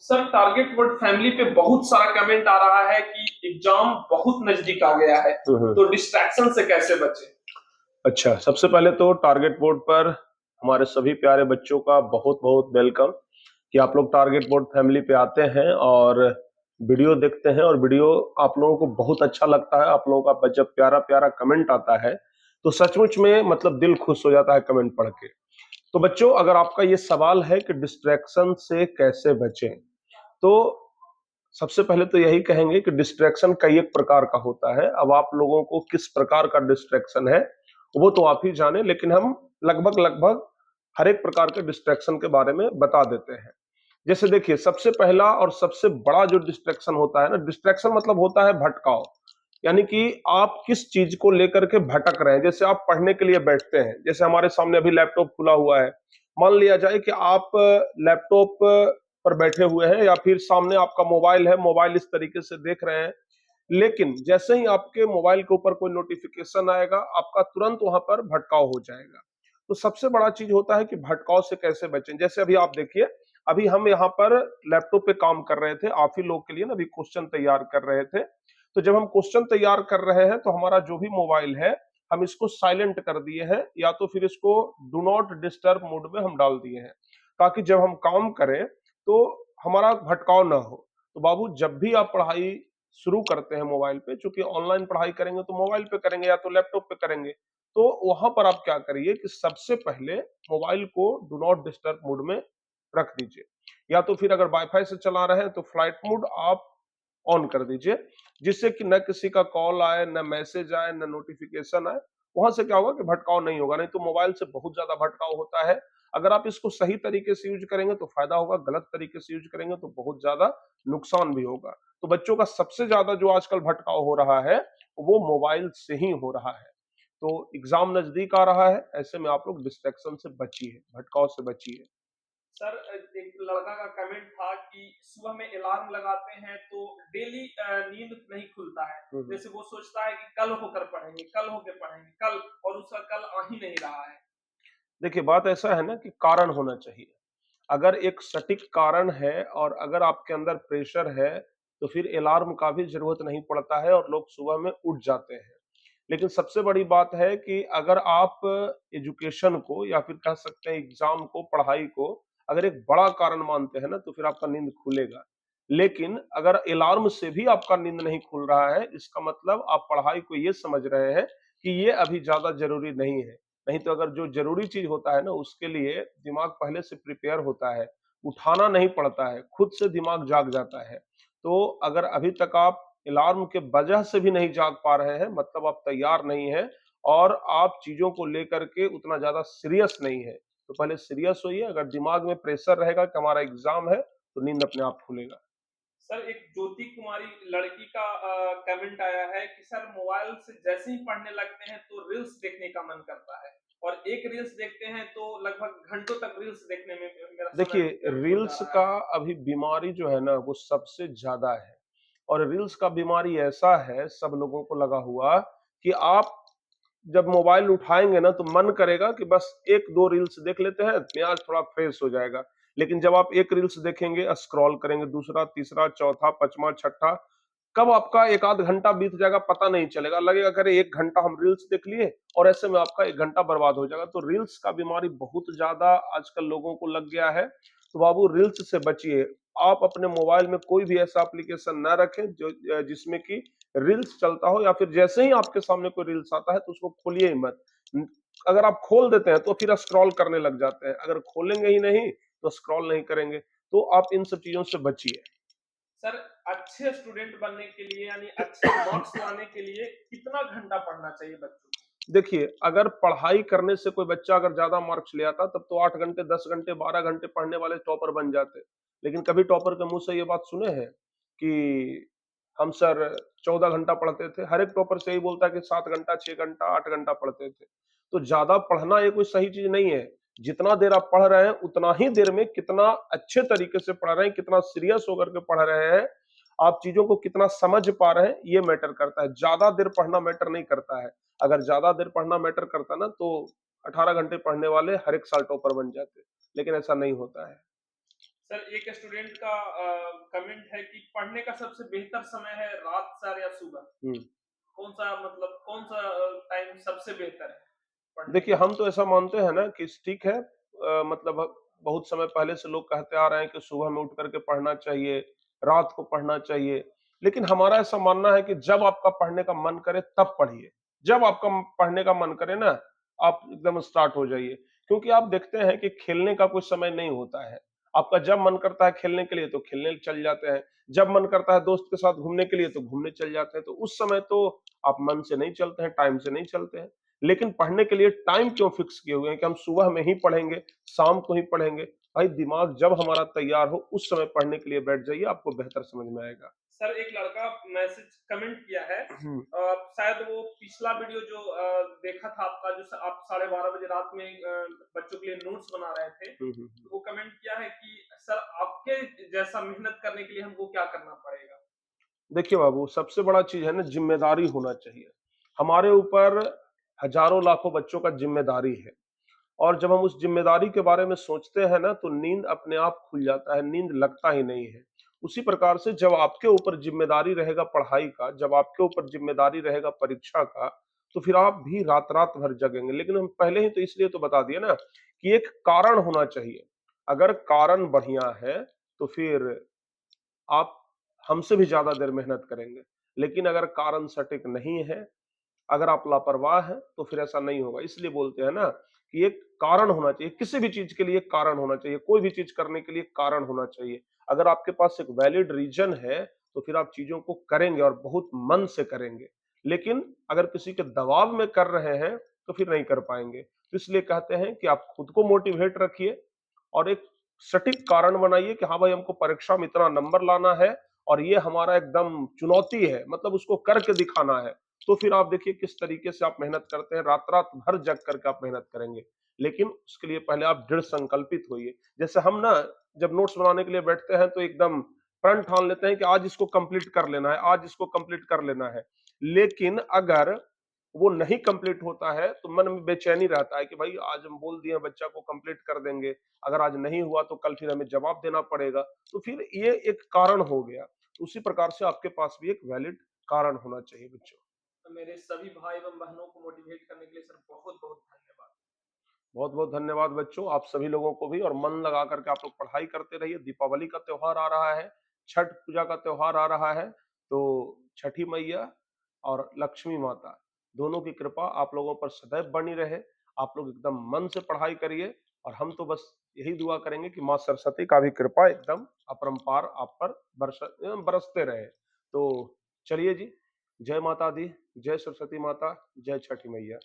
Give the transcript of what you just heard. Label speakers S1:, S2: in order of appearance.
S1: Sir target word family पे बहुत सारा कमेंट आ रहा है कि एग्जाम बहुत नजदीक आ गया है, तो डिस्ट्रैक्शन से कैसे बचे।
S2: अच्छा, सबसे पहले तो टारगेट बोर्ड पर हमारे सभी प्यारे बच्चों का बहुत बहुत वेलकम कि आप लोग टारगेट बोर्ड फैमिली पे आते हैं और वीडियो देखते हैं और वीडियो आप लोगों को बहुत अच्छा लगता है। आप लोगों का जब प्यारा प्यारा कमेंट आता है तो सचमुच में मतलब दिल खुश हो जाता है कमेंट पढ़ के। तो बच्चों, अगर आपका ये सवाल है कि डिस्ट्रैक्शन से कैसे बचें, तो सबसे पहले तो यही कहेंगे कि डिस्ट्रैक्शन कई एक प्रकार का होता है। अब आप लोगों को किस प्रकार का डिस्ट्रैक्शन है वो तो आप ही जाने, लेकिन हम लगभग लगभग हर एक प्रकार के डिस्ट्रैक्शन के बारे में बता देते हैं। जैसे देखिए, सबसे पहला और सबसे बड़ा जो डिस्ट्रैक्शन होता है ना, डिस्ट्रैक्शन मतलब होता है भटकाव। यानी कि आप किस चीज को लेकर के भटक रहे हैं। जैसे आप पढ़ने के लिए बैठते हैं, जैसे हमारे सामने अभी लैपटॉप खुला हुआ है, मान लिया जाए कि आप लैपटॉप पर बैठे हुए हैं या फिर सामने आपका मोबाइल है, मोबाइल इस तरीके से देख रहे हैं, लेकिन जैसे ही आपके मोबाइल के ऊपर कोई नोटिफिकेशन आएगा, आपका तुरंत वहां पर भटकाव हो जाएगा। तो सबसे बड़ा चीज होता है कि भटकाव से कैसे बचें। जैसे अभी आप देखिए, अभी हम यहाँ पर लैपटॉप पे काम कर रहे थे, आप ही लोग के लिए ना अभी क्वेश्चन तैयार कर रहे थे। तो जब हम क्वेश्चन तैयार कर रहे हैं तो हमारा जो भी मोबाइल है, हम इसको साइलेंट कर दिए हैं या तो फिर इसको डू नॉट डिस्टर्ब मोड में हम डाल दिए हैं, ताकि जब हम काम करें तो हमारा भटकाव ना हो। तो बाबू, जब भी आप पढ़ाई शुरू करते हैं मोबाइल पे, चूंकि ऑनलाइन पढ़ाई करेंगे तो मोबाइल पे करेंगे या तो लैपटॉप पे करेंगे, तो वहां पर आप क्या करिए कि सबसे पहले मोबाइल को डू नॉट डिस्टर्ब मोड में रख दीजिए, या तो फिर अगर वाईफाई से चला रहे हैं तो फ्लाइट मोड आप ऑन कर दीजिए, जिससे कि न किसी का कॉल आए, न मैसेज आए, न नोटिफिकेशन आए। वहां से क्या होगा कि भटकाव नहीं होगा। नहीं तो मोबाइल से बहुत ज्यादा भटकाव होता है। अगर आप इसको सही तरीके से यूज करेंगे तो फायदा होगा, गलत तरीके से यूज करेंगे तो बहुत ज्यादा नुकसान भी होगा। तो बच्चों का सबसे ज्यादा जो आजकल भटकाव हो रहा है वो मोबाइल से ही हो रहा है। तो एग्जाम नजदीक आ रहा है, ऐसे में आप लोग डिस्ट्रैक्शन से बचिए, भटकाव से बचिए।
S1: सर एक लड़का का कमेंट था कि सुबह में अलार्म लगाते हैं तो डेली नींद नहीं खुलता है। जैसे वो सोचता है कि कल होकर पढ़ेंगे, कल होकर पढ़ेंगे, कल, और उसका कल आ ही नहीं रहा है।
S2: देखिए, बात ऐसा है ना कि कारण होना चाहिए। अगर एक सटीक कारण है और अगर आपके अंदर प्रेशर है, तो फिर अलार्म का भी जरूरत नहीं पड़ता है और लोग सुबह में उठ जाते हैं। लेकिन सबसे बड़ी बात है कि अगर आप एजुकेशन को या फिर कह सकते हैं एग्जाम को, पढ़ाई को अगर एक बड़ा कारण मानते हैं ना, तो फिर आपका नींद खुलेगा। लेकिन अगर अलार्म से भी आपका नींद नहीं खुल रहा है, इसका मतलब आप पढ़ाई को ये समझ रहे हैं कि ये अभी ज्यादा जरूरी नहीं है। नहीं तो अगर जो जरूरी चीज होता है ना, उसके लिए दिमाग पहले से प्रिपेयर होता है, उठाना नहीं पड़ता है, खुद से दिमाग जाग जाता है। तो अगर अभी तक आप अलार्म के वजह से भी नहीं जाग पा रहे हैं, मतलब आप तैयार नहीं हैं और आप चीजों को लेकर के उतना ज्यादा सीरियस नहीं है। तो पहले सीरियस होइए। अगर दिमाग में प्रेशर रहेगा कि हमारा एग्जाम है, तो नींद अपने आप खुलेगा।
S1: सर एक ज्योति कुमारी लड़की का कमेंट आया है कि सर मोबाइल से जैसे ही पढ़ने लगते हैं तो रील्स देखने का मन करता है, और एक रील्स देखते हैं तो लगभग घंटों तक रील्स देखने में मेरा समय
S2: देखिए,
S1: हो जा
S2: रील्स
S1: रहा
S2: का
S1: है।
S2: अभी बीमारी जो है ना वो सबसे ज्यादा है। और रील्स का बीमारी ऐसा है सब लोगों को लगा हुआ कि आप जब मोबाइल उठाएंगे ना तो मन करेगा कि बस एक दो रील्स देख लेते हैं, मिजाज थोड़ा फ्रेश हो जाएगा। लेकिन जब आप एक रील्स देखेंगे, स्क्रॉल करेंगे, दूसरा, तीसरा, चौथा, पांचवा, छठा, कब आपका एक आध घंटा बीत जाएगा पता नहीं चलेगा। लगेगा करे एक घंटा हम रील्स देख लिए, और ऐसे में आपका एक घंटा बर्बाद हो जाएगा। तो रील्स का बीमारी बहुत ज्यादा आजकल लोगों को लग गया है। तो बाबू, रील्स से बचिए। आप अपने मोबाइल में कोई भी ऐसा एप्लीकेशन ना रखें जो जिसमें कि रील्स चलता हो, या फिर जैसे ही आपके सामने कोई रील्स आता है तो उसको खोलिए ही मत। अगर आप खोल देते हैं तो फिर स्क्रॉल करने लग जाते हैं, अगर खोलेंगे ही नहीं तो स्क्रॉल नहीं करेंगे। तो आप इन सब चीजों से बचिए।
S1: सर अच्छे स्टूडेंट बनने के लिए यानी अच्छे मार्क्स लाने के लिए कितना घंटा पढ़ना चाहिए बच्चों को।
S2: देखिए, अगर पढ़ाई करने से कोई बच्चा अगर ज्यादा मार्क्स ले आता, तब तो 8 घंटे, 10 घंटे, 12 घंटे पढ़ने वाले टॉपर बन जाते। लेकिन कभी टॉपर के मुंह से ये बात सुने हैं कि हम सर 14 घंटा पढ़ते थे? हर एक टॉपर से यही बोलता है कि 7 घंटा, 6 घंटा, 8 घंटा पढ़ते थे। तो ज्यादा पढ़ना ये कोई सही चीज नहीं है। जितना देर आप पढ़ रहे हैं उतना ही देर में कितना अच्छे तरीके से पढ़ रहे हैं, कितना सीरियस होकर के पढ़ रहे हैं, आप चीजों को कितना समझ पा रहे हैं, ये मैटर करता है। ज्यादा देर पढ़ना मैटर नहीं करता है। अगर ज्यादा देर पढ़ना मैटर करता ना तो 18 घंटे पढ़ने वाले हर एक साल टॉपर बन जाते, लेकिन ऐसा नहीं होता है।
S1: सर एक स्टूडेंट का कमेंट है कि पढ़ने का सबसे बेहतर समय है रात सर या सुबह?
S2: हम्म।
S1: कौन सा मतलब कौन सा टाइम सबसे बेहतर है पढ़ने
S2: देखिए,
S1: का?
S2: हम तो ऐसा मानते हैं ना कि ठीक है, मतलब बहुत समय पहले से लोग कहते आ रहे हैं कि सुबह में उठ करके पढ़ना चाहिए, रात को पढ़ना चाहिए। लेकिन हमारा ऐसा मानना है कि जब आपका पढ़ने का मन करे तब पढ़िए। जब आपका पढ़ने का मन करे ना, आप एकदम स्टार्ट हो जाइए। क्योंकि आप देखते हैं कि खेलने का कोई समय नहीं होता है। आपका जब मन करता है खेलने के लिए तो खेलने चल जाते हैं, जब मन करता है दोस्त के साथ घूमने के लिए तो घूमने चल जाते हैं। तो उस समय तो आप मन से नहीं चलते हैं, टाइम से नहीं चलते हैं। लेकिन पढ़ने के लिए टाइम क्यों फिक्स किए हुए हैं कि हम सुबह में ही पढ़ेंगे, शाम को ही पढ़ेंगे? भाई दिमाग जब हमारा तैयार हो उस समय पढ़ने के लिए बैठ जाइए, आपको बेहतर समझ में आएगा।
S1: सर एक लड़का मैसेज कमेंट किया है,
S2: हुँ,
S1: शायद वो पिछला वीडियो जो देखा था आपका, जो आप 12:30 बजे रात में बच्चों के लिए नोट्स बना रहे थे,
S2: हुँ, हुँ,
S1: तो
S2: हुँ।
S1: वो कमेंट किया है कि सर आपके जैसा मेहनत करने के लिए हमको क्या करना पड़ेगा?
S2: देखिए बाबू, सबसे बड़ा चीज़ है ना, ज़िम्मेदारी होना चाहिए। हमारे ऊपर हज़ारों लाखों बच्चों का ज़िम्मेदारी है। और जब हम उस ज़िम्मेदारी के बारे में सोचते हैं ना, तो नींद अपने आप खुल जाता है, नींद लगता ही नहीं है। उसी प्रकार से जब आपके ऊपर ज़िम्मेदारी रहेगा पढ़ाई का, जब आपके ऊपर ज़िम्मेदारी रहेगा परीक्षा का, तो फिर आप भी रात-रात भर जगेंगे। लेकिन हम पहले ही तो इसलिए तो बता दिए ना कि एक कारण होना चाहिए। अगर कारण बढ़िया है, तो फिर आप हमसे भी ज़्यादा देर मेहनत करेंगे। लेकिन अगर कारण सटीक नहीं है, अगर आप लापरवाह हैं, तो फिर ऐसा नहीं होगा। इसलिए बोलते हैं ना कि एक कारण होना चाहिए, किसी भी चीज़ के लिए एक कारण होना चाहिए, कोई भी चीज़ करने के लिए कारण होना चाहिए। अगर आपके पास एक वैलिड रीज़न है, तो फिर आप चीज़ों को करेंगे और बहुत मन से करेंगे। लेकिन अगर किसी के दबाव में कर रहे हैं, तो फिर नहीं कर पाएँगे। तो इसलिए कहते हैं कि आप खुद को मोटिवेट रखिए और एक सटीक कारण बनाइए कि हाँ भाई, हमको परीक्षा में इतना नंबर लाना है और ये हमारा एकदम चुनौती है, मतलब उसको करके दिखाना है। तो फिर आप देखिए किस तरीके से आप मेहनत करते हैं, रात-रात भर जग करके आप मेहनत करेंगे। लेकिन उसके लिए पहले आप दृढ़ संकल्पित होइए। जैसे हम ना जब नोट्स बनाने के लिए बैठते हैं तो एकदम प्रण ठान लेते हैं कि आज इसको कंप्लीट कर लेना है, आज इसको कंप्लीट कर लेना है। लेकिन अगर वो नहीं कंप्लीट होता है तो मन में बेचैनी रहता है कि भाई आज हम बोल दिए बच्चा को कंप्लीट कर देंगे, अगर आज नहीं हुआ तो कल फिर हमें जवाब देना पड़ेगा। तो फिर ये एक कारण हो गया। उसी प्रकार से आपके पास भी एक वैलिड कारण होना चाहिए बच्चों।
S1: तो मेरे सभी भाई एवं बहनों को मोटिवेट करने के लिए सर बहुत-बहुत धन्यवाद।
S2: बहुत-बहुत धन्यवाद बच्चों, आप सभी लोगों को भी, और मन लगा करके आप लोग पढ़ाई करते रहिए। दीपावली का त्योहार आ रहा है, छठ पूजा का त्योहार आ रहा है, तो छठी मैया और लक्ष्मी माता दोनों की कृपा आप लोगों पर सदैव बनी रहे। आप लोग एकदम मन से पढ़ाई करिए और हम तो बस यही दुआ करेंगे कि माँ सरस्वती का भी कृपा एकदम अपरंपार आप पर बरसते रहे। तो चलिए जी, जय माता दी, जय सरस्वती माता, जय छठी मैया।